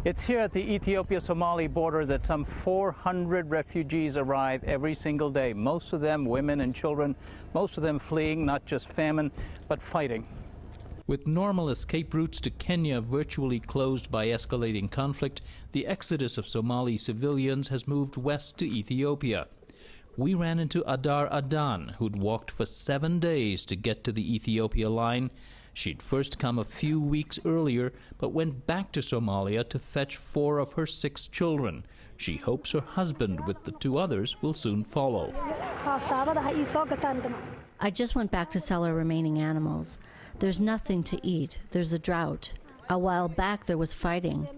It's here at the Ethiopia-Somali border that some 400 refugees arrive every single day, most of them women and children, most of them fleeing not just famine, but fighting. With normal escape routes to Kenya virtually closed by escalating conflict, the exodus of Somali civilians has moved west to Ethiopia. We ran into Adar Adan, who'd walked for 7 days to get to the Ethiopia line. She'd first come a few weeks earlier, but went back to Somalia to fetch 4 of her 6 children. She hopes her husband, with the 2 others, will soon follow. I just went back to sell our remaining animals. There's nothing to eat. There's a drought. A while back there was fighting.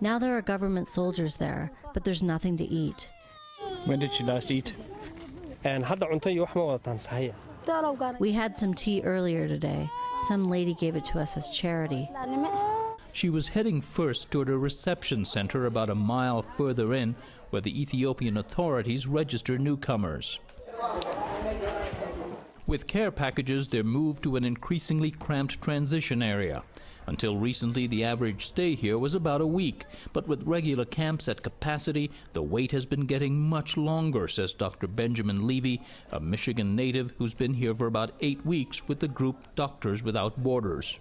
Now there are government soldiers there, but there's nothing to eat. When did she last eat? We had some tea earlier today. Some lady gave it to us as charity. She was heading first toward a reception center about a mile further in, where the Ethiopian authorities register newcomers. With care packages, they're moved to an increasingly cramped transition area. Until recently, the average stay here was about a week, but with regular camps at capacity, the wait has been getting much longer, says Dr. Benjamin Levy, a Michigan native who's been here for about 8 weeks with the group Doctors Without Borders.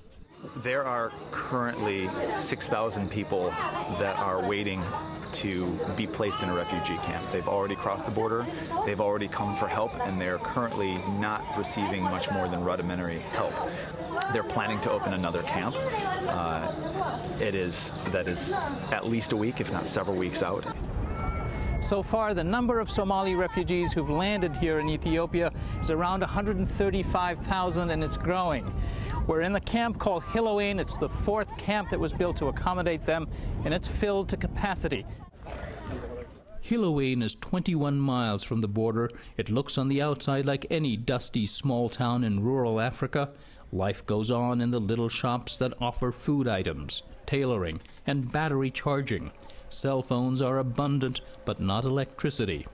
There are currently 6,000 people that are waiting to be placed in a refugee camp. They've already crossed the border, they've already come for help, and they're currently not receiving much more than rudimentary help. They're planning to open another camp. That is at least a week, if not several weeks out. So far, the number of Somali refugees who've landed here in Ethiopia is around 135,000, and it's growing. We're in the camp called Hiloane. It's the 4th camp that was built to accommodate them, and it's filled to capacity. Hiloane is 21 miles from the border. It looks on the outside like any dusty small town in rural Africa. Life goes on in the little shops that offer food items, tailoring, and battery charging. Cell phones are abundant, but not electricity.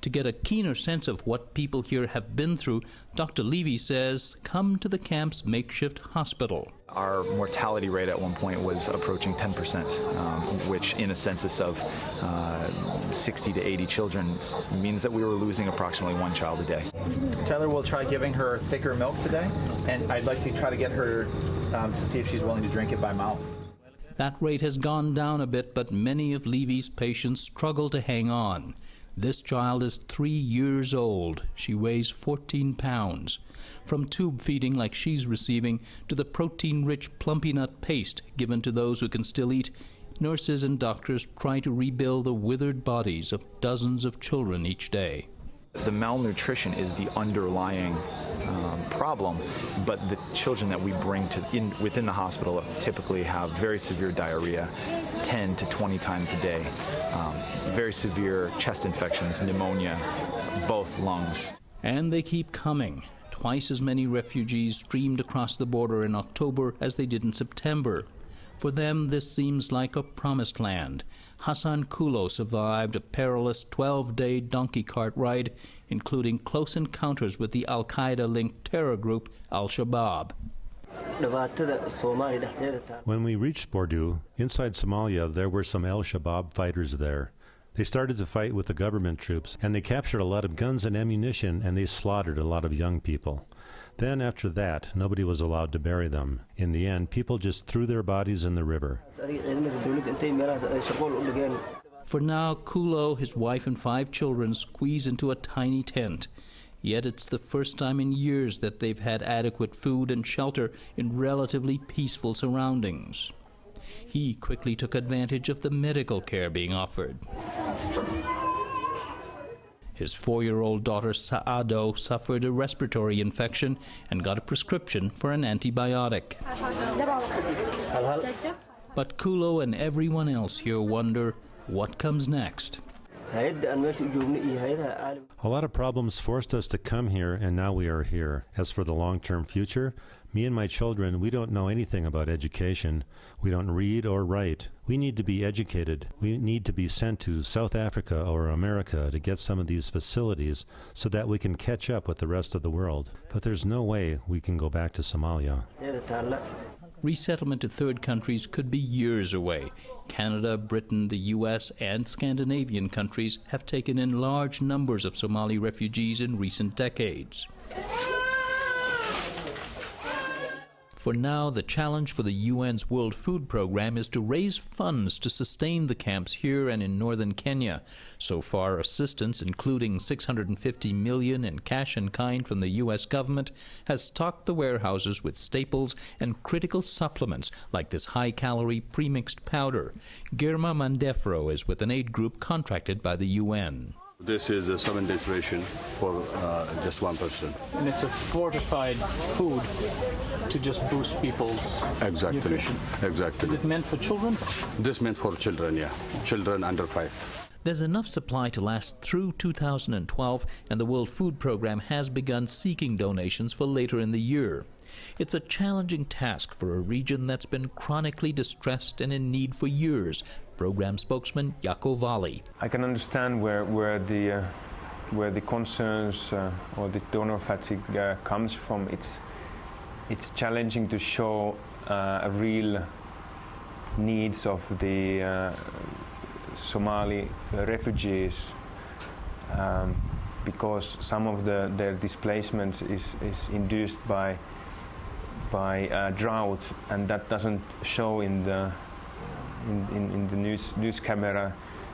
To get a keener sense of what people here have been through, Dr. Levy says, come to the camp's makeshift hospital. Our mortality rate at one point was approaching 10%, which in a census of 60 to 80 children means that we were losing approximately 1 child a day. Tyler will try giving her thicker milk today, and I'd like to try to get her to see if she's willing to drink it by mouth. That rate has gone down a bit, but many of Levy's patients struggle to hang on. This child is 3 years old. She weighs 14 pounds. From tube feeding like she's receiving to the protein-rich plumpy nut paste given to those who can still eat, nurses and doctors try to rebuild the withered bodies of dozens of children each day. The malnutrition is the underlying problem, but the children that we bring within the hospital typically have very severe diarrhea 10 to 20 times a day, very severe chest infections, pneumonia, both lungs. And they keep coming. Twice as many refugees streamed across the border in October as they did in September. For them, this seems like a promised land. Hassan Kulo survived a perilous 12-day donkey cart ride, including close encounters with the al-Qaeda-linked terror group Al-Shabaab. When we reached Bordeaux, inside Somalia, there were some Al-Shabaab fighters there. They started to fight with the government troops, and they captured a lot of guns and ammunition, and they slaughtered a lot of young people. Then after that, nobody was allowed to bury them. In the end, people just threw their bodies in the river. For now, Kulo, his wife and 5 children squeeze into a tiny tent. Yet it's the first time in years that they've had adequate food and shelter in relatively peaceful surroundings. He quickly took advantage of the medical care being offered. His 4-year-old daughter Saado suffered a respiratory infection and got a prescription for an antibiotic. But Kulo and everyone else here wonder what comes next. A lot of problems forced us to come here, and now we are here. As for the long-term future, me and my children, we don't know anything about education. We don't read or write. We need to be educated. We need to be sent to South Africa or America to get some of these facilities so that we can catch up with the rest of the world. But there's no way we can go back to Somalia. resettlement to third countries could be years away. Canada, Britain, the U.S., and Scandinavian countries have taken in large numbers of Somali refugees in recent decades. For now, the challenge for the UN's World Food Programme is to raise funds to sustain the camps here and in northern Kenya. So far, assistance, including $650 million in cash and kind from the U.S. government, has stocked the warehouses with staples and critical supplements like this high-calorie premixed powder. Girma Mandefro is with an aid group contracted by the UN. This is a 7 days ration for just one person. And it's a fortified food to just boost people's nutrition. Exactly. Is it meant for children? This meant for children, yeah. Children under 5. There's enough supply to last through 2012, and the World Food Programme has begun seeking donations for later in the year. It's a challenging task for a region that's been chronically distressed and in need for years. Program spokesman Jaco Vali. I can understand where the concerns or the donor fatigue comes from. It's challenging to show real needs of the Somali refugees because some of their displacement is induced by drought, and that doesn't show in the news camera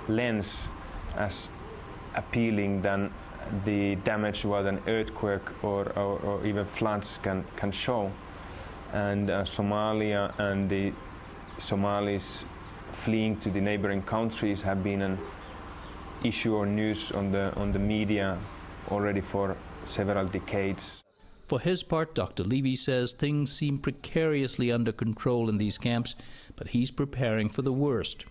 lens as appealing than the damage what an earthquake or even floods can show. And Somalia and the Somalis fleeing to the neighboring countries have been an issue or news on the media already for several decades. For his part, Dr. Levy says things seem precariously under control in these camps, but he's preparing for the worst.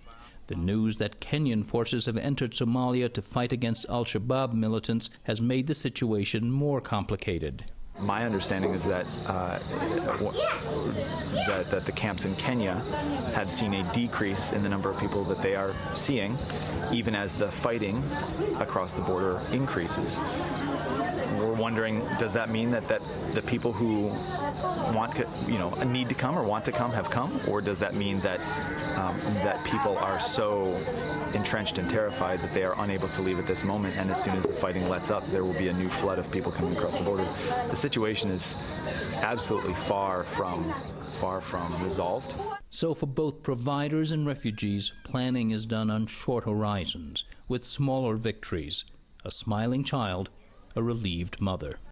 The news that Kenyan forces have entered Somalia to fight against al-Shabaab militants has made the situation more complicated. My understanding is that that the camps in Kenya have seen a decrease in the number of people that they are seeing, even as the fighting across the border increases. We're wondering, does that mean that the people who need to come or want to come have come, or does that mean that that people are so entrenched and terrified that they are unable to leave at this moment, and as soon as the fighting lets up, there will be a new flood of people coming across the border? The situation is absolutely far from resolved. So for both providers and refugees, planning is done on short horizons, with smaller victories: a smiling child, a relieved mother.